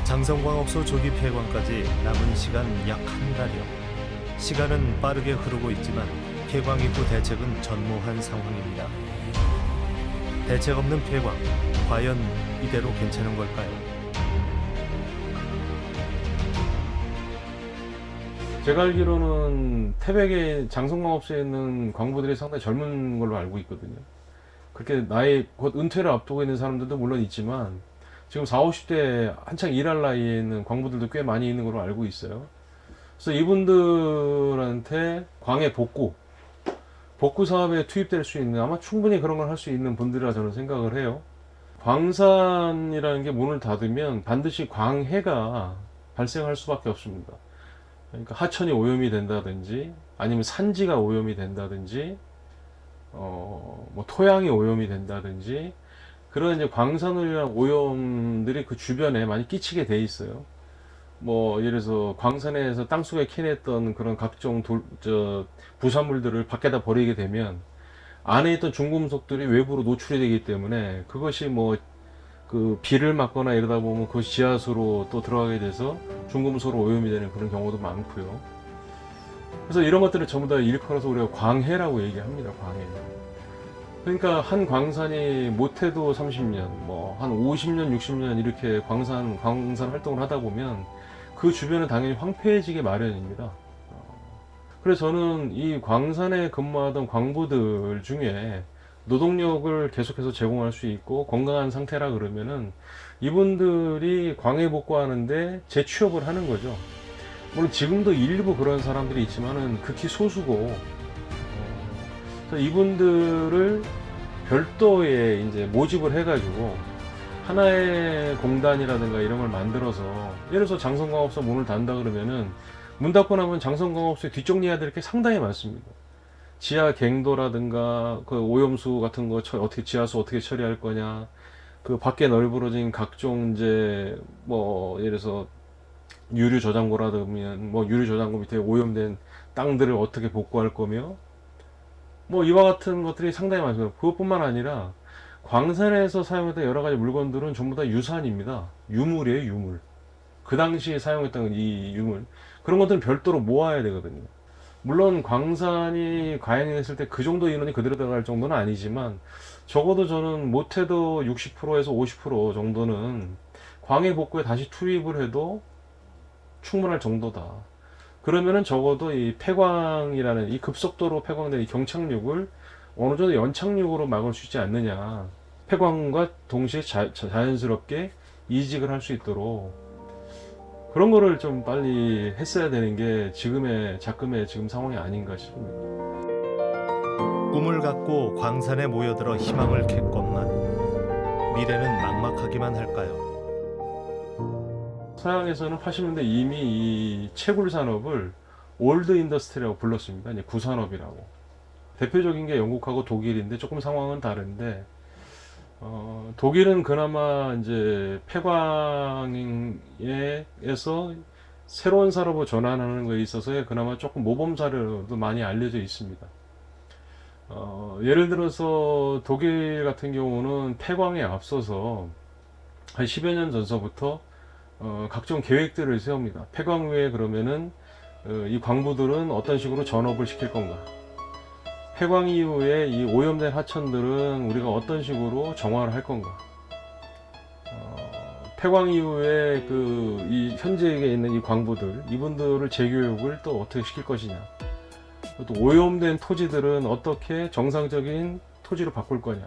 장성광업소 조기 폐광까지 남은 시간 약 한 달여. 시간은 빠르게 흐르고 있지만 폐광 이후 대책은 전무한 상황입니다. 대책 없는 폐광, 과연 이대로 괜찮은 걸까요? 제가 알기로는 태백의 장성광업소에 있는 광부들이 상당히 젊은 걸로 알고 있거든요. 그렇게 나이 곧 은퇴를 앞두고 있는 사람들도 물론 있지만 지금 40, 50대 한창 일할 나이에 있는 광부들도 꽤 많이 있는 걸로 알고 있어요. 그래서 이분들한테 광해 복구 사업에 투입될 수 있는, 아마 충분히 그런 걸 할 수 있는 분들이라 저는 생각을 해요. 광산이라는 게 문을 닫으면 반드시 광해가 발생할 수밖에 없습니다. 그러니까 하천이 오염이 된다든지 아니면 산지가 오염이 된다든지 뭐 토양이 오염이 된다든지 그런 이제 광산을 위한 오염들이 그 주변에 많이 끼치게 돼 있어요. 뭐 예를 들어서 광산에서 땅속에 캐냈던 그런 각종 부산물들을 밖에다 버리게 되면 안에 있던 중금속들이 외부로 노출이 되기 때문에 그것이 뭐 그 비를 맞거나 이러다 보면 그 지하수로 또 들어가게 돼서 중금속으로 오염이 되는 그런 경우도 많고요. 그래서 이런 것들을 전부 다 일컬어서 우리가 광해라고 얘기합니다. 광해. 그러니까 한 광산이 못해도 30년, 뭐 한 50년, 60년 이렇게 광산 활동을 하다 보면 그 주변은 당연히 황폐해지게 마련입니다. 그래서 저는 이 광산에 근무하던 광부들 중에 노동력을 계속해서 제공할 수 있고 건강한 상태라 그러면은 이분들이 광해 복구하는데 재취업을 하는 거죠. 물론 지금도 일부 그런 사람들이 있지만은 극히 소수고, 그래서 이분들을 별도의 이제 모집을 해가지고 하나의 공단이라든가 이런 걸 만들어서, 예를 들어서 장성광업소 문을 닫는다 그러면은 문 닫고 나면 장성광업소에 뒷정리해야 될 게 상당히 많습니다. 지하 갱도라든가 그 오염수 같은 거 어떻게 지하수 어떻게 처리할 거냐, 그 밖에 널브러진 각종 이제 뭐 예를 들어서 유류 저장고라든면 뭐 유류 저장고 밑에 오염된 땅들을 어떻게 복구할 거며, 뭐 이와 같은 것들이 상당히 많습니다. 그것뿐만 아니라 광산에서 사용했던 여러 가지 물건들은 전부 다 유산입니다. 유물이에요, 유물. 그 당시에 사용했던 이 유물, 그런 것들은 별도로 모아야 되거든요. 물론 광산이 가행했을 때 그 정도 인원이 그대로 들어갈 정도는 아니지만 적어도 저는 못해도 60%에서 50% 정도는 광해 복구에 다시 투입을 해도 충분할 정도다. 그러면은 적어도 이 폐광이라는 이 급속도로 폐광된 이 경착륙을 어느 정도 연착륙으로 막을 수 있지 않느냐. 폐광과 동시에 자연스럽게 이직을 할 수 있도록 그런 거를 좀 빨리 했어야 되는 게 작금의 지금 상황이 아닌가 싶습니다. 꿈을 갖고 광산에 모여들어 희망을 캤건만 미래는 막막하기만 할까요? 서양에서는 80년대 이미 이 채굴 산업을 올드 인더스트리라고 불렀습니다. 이제 구산업이라고. 대표적인 게 영국하고 독일인데 조금 상황은 다른데, 독일은 그나마 이제 폐광에서 새로운 산업으로 전환하는 것에 있어서 그나마 조금 모범 사례로도 많이 알려져 있습니다. 예를 들어서 독일 같은 경우는 폐광에 앞서서 한 10여 년 전서부터 각종 계획들을 세웁니다. 폐광 후에 그러면은 이 광부들은 어떤 식으로 전업을 시킬 건가? 폐광 이후에 이 오염된 하천들은 우리가 어떤 식으로 정화를 할 건가? 폐광 이후에 이 현지에 있는 이 광부들, 이분들을 재교육을 또 어떻게 시킬 것이냐? 또 오염된 토지들은 어떻게 정상적인 토지로 바꿀 거냐?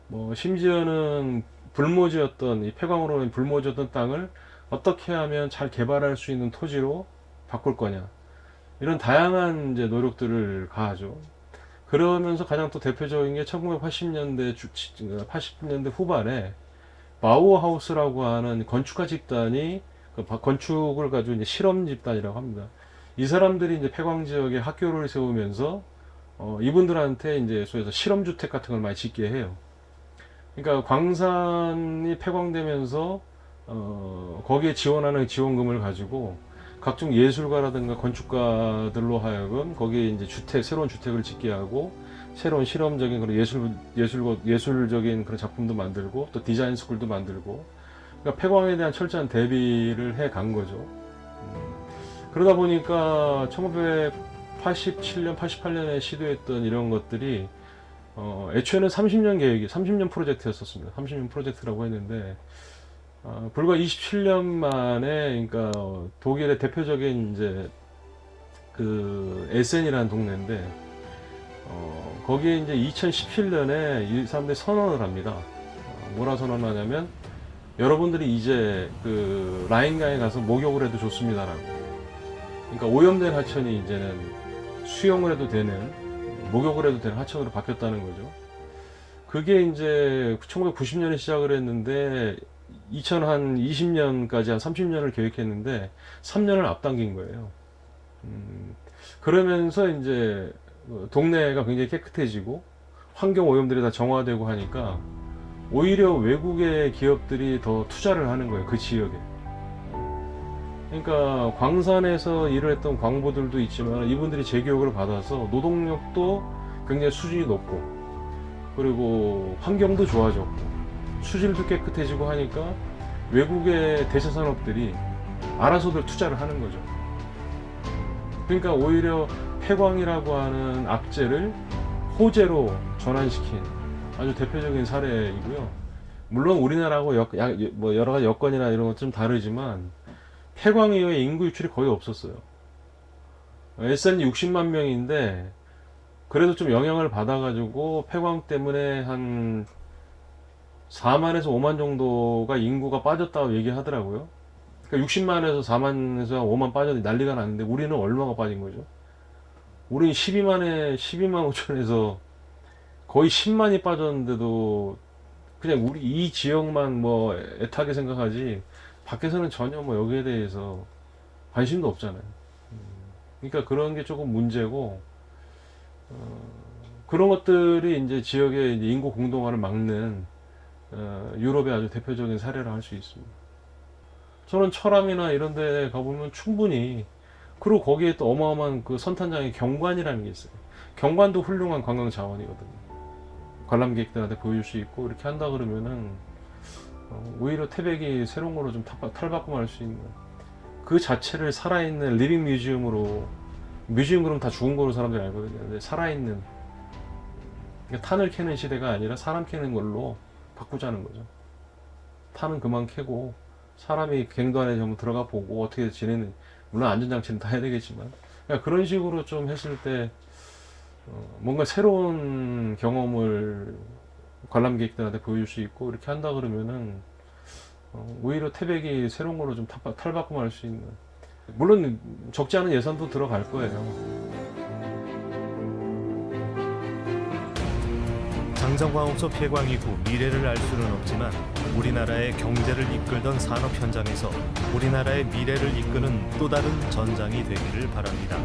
뭐 심지어는 불모지였던 이 폐광으로 불모지였던 땅을 어떻게 하면 잘 개발할 수 있는 토지로 바꿀 거냐? 이런 다양한 이제 노력들을 가하죠. 그러면서 가장 또 대표적인 게 80년대 후반에 바우하우스라고 하는 건축가 집단이 건축을 가지고 이제 실험 집단이라고 합니다. 이 사람들이 이제 폐광 지역에 학교를 세우면서 이분들한테 이제 소위해서 실험 주택 같은 걸 많이 짓게 해요. 그러니까 광산이 폐광되면서 거기에 지원하는 지원금을 가지고 각종 예술가라든가 건축가들로 하여금 거기에 이제 새로운 주택을 짓게 하고 새로운 실험적인 그런 예술적인 그런 작품도 만들고 또 디자인 스쿨도 만들고 그러니까 폐광에 대한 철저한 대비를 해 간 거죠. 그러다 보니까 1987년, 88년에 시도했던 이런 것들이 애초에는 30년 계획이, 30년 프로젝트였었습니다. 30년 프로젝트라고 했는데 불과 27년 만에, 그러니까 독일의 대표적인 이제 그 에센이라는 동네인데 거기에 이제 2017년에 이 사람들이 선언을 합니다. 뭐라 선언하냐면 여러분들이 이제 그 라인강에 가서 목욕을 해도 좋습니다라고. 그러니까 오염된 하천이 이제는 수영을 해도 되는, 목욕을 해도 되는 하천으로 바뀌었다는 거죠. 그게 이제 1990년에 시작을 했는데 2020년까지 한 30년을 계획했는데 3년을 앞당긴 거예요. 그러면서 이제 동네가 굉장히 깨끗해지고 환경 오염들이 다 정화되고 하니까 오히려 외국의 기업들이 더 투자를 하는 거예요, 그 지역에. 그러니까 광산에서 일을 했던 광부들도 있지만 이분들이 재교육을 받아서 노동력도 굉장히 수준이 높고, 그리고 환경도 좋아졌고 수질도 깨끗해지고 하니까 외국의 대체산업들이 알아서들 투자를 하는 거죠. 그러니까 오히려 폐광이라고 하는 악재를 호재로 전환시킨 아주 대표적인 사례이고요. 물론 우리나라하고 뭐 여러 가지 여건이나 이런 것 좀 다르지만 폐광 이후에 인구 유출이 거의 없었어요. 에센이 60만 명인데 그래도 좀 영향을 받아가지고 폐광 때문에 한 4만에서 5만 정도가 인구가 빠졌다고 얘기하더라고요. 그러니까 60만에서 4만에서 5만 빠졌는데 난리가 났는데 우리는 얼마가 빠진 거죠? 우리는 12만 5천에서 거의 10만이 빠졌는데도 그냥 우리 이 지역만 뭐 애타게 생각하지 밖에서는 전혀 뭐 여기에 대해서 관심도 없잖아요. 그러니까 그런 게 조금 문제고, 그런 것들이 이제 지역의 이제 인구 공동화를 막는 유럽의 아주 대표적인 사례라 할 수 있습니다. 저는 철암이나 이런 데 가보면 충분히, 그리고 거기에 또 어마어마한 그 선탄장의 경관이라는 게 있어요. 경관도 훌륭한 관광 자원이거든요. 관람객들한테 보여줄 수 있고 이렇게 한다 그러면은 오히려 태백이 새로운 걸로 좀 탈바꿈할 수 있는, 그 자체를 살아있는 리빙 뮤지엄으로, 뮤지엄 그러면 다 죽은 거로 사람들이 알거든요. 근데 살아있는, 그러니까 탄을 캐는 시대가 아니라 사람 캐는 걸로 바꾸자는 거죠. 탄은 그만 캐고 사람이 갱도 안에 전부 들어가 보고 어떻게 지내는, 물론 안전장치는 다 해야 되겠지만, 그러니까 그런 식으로 좀 했을 때 뭔가 새로운 경험을 관람객들한테 보여줄 수 있고 이렇게 한다 그러면은 오히려 태백이 새로운 걸로 좀 탈바꿈할 수 있는, 물론 적지 않은 예산도 들어갈 거예요. 장성광업소 폐광 이후 미래를 알 수는 없지만 우리나라의 경제를 이끌던 산업 현장에서 우리나라의 미래를 이끄는 또 다른 전장이 되기를 바랍니다.